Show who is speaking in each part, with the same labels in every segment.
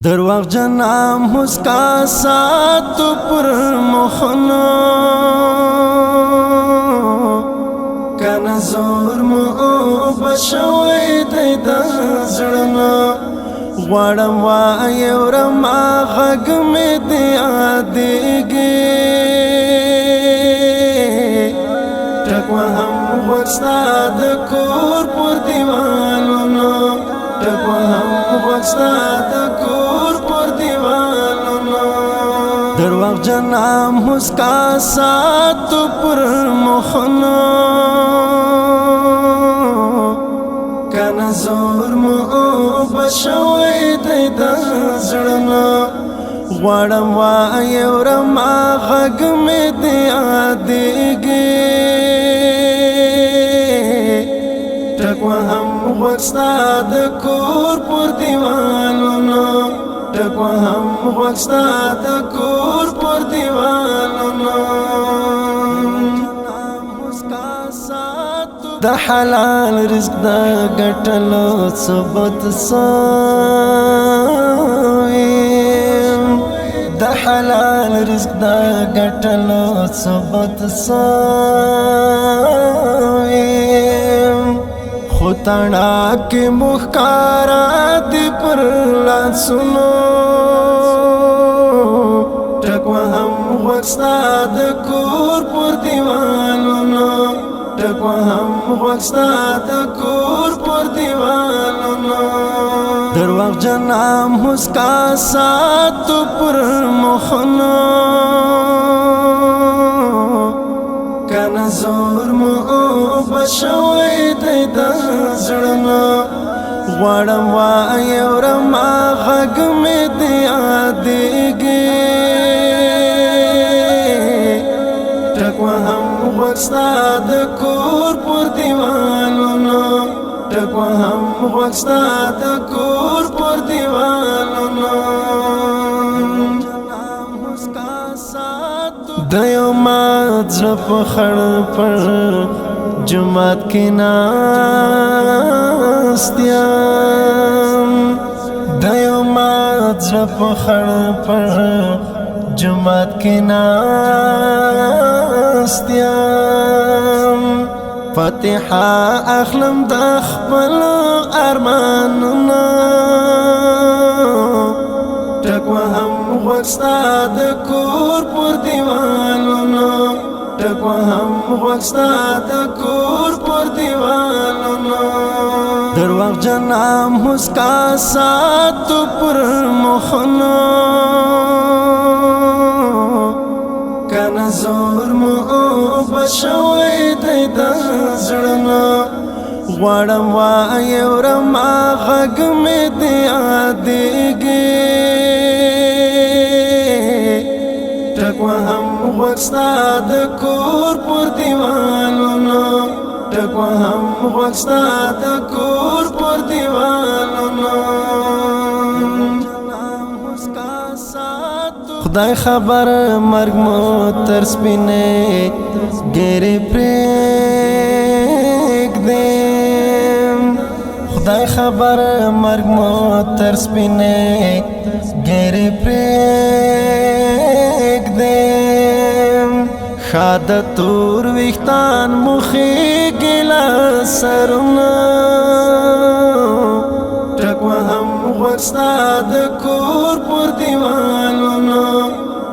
Speaker 1: درواغ جنا مسکا ساتو پر مخونو کنا زور مو بشوي د زړونو غواړم وایورم غږ مې دی یادېږي ټکوه هم وستا د کور پر دیوالونو ټکوه هم وستا د کور پر دیوالونو درواغ جنا مسکا ساتو پر مخونو کنا زور مو بشوي د زړونو غواړم وایورم غږ مې دی یادېږي ټکوه هم وستا د کور پر دیوالونو ټکوه هم وستا د کور پر دیوالونو د حلال رزق د ګټلو ثبوت سویم د حلال رزق د ګټلو ثبوت سویم خو تڼا کې مخکارا دی پر لاسونو ټکوه هم وستا د کور پر دیوالونو ټکوه هم وستا د کور پر دیوالونو درواغ جنا مسکا ساتو پر مخونو کنا زور مو بشوي د زړونو غواړم وایورم غږ مې دی یادېږي ټکوه هم وستا د کور پر دیوالونو ټکوه هم وستا د کور پر دیوالونو د یو مات زړه په خړ پر جومات کې ناست یم د یو مات زړه په خړ پر جومات کې ناست یم فاتحه اخلم د خپل ارمانونو ټکوه هم وستا د کور پر دیوالونو ټکوه هم وستا د کور پر دیوالونو درواغ جنا مسکا ساتو پر مخونو کنا زور مو بشوي د زړونو غواړم وایورم غږ مې دی یادېږي ټکوه هم وستا د کور پر دیوالونو ټکوه هم وستا د کور پر دیوالونو خدای خبر مرګ مو تر سپینې ګیرې پرېږدم خدای خبر مرګ مو تر سپینې ګیرې پرېږدم ښاد تور ویښتان مخېږي له سرونو ټکوه هم وستا د کور پر دیوالونو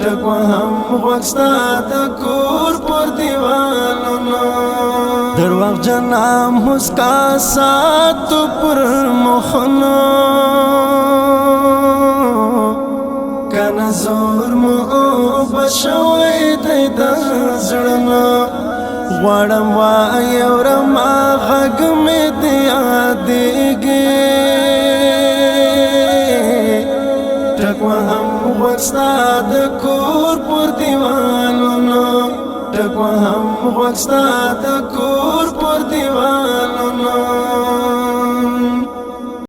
Speaker 1: ټکوه هم وستا د کور پر دیوالونو درواغ جنا مسکا ساتو پر مخونو کنا زور مو بشوي د زړونو غواړم وایورم غږ مې دی یادېږي ټکوه هم وستا د کور پر دیوالونو ټکوه هم وستا د کور پر دیوالونو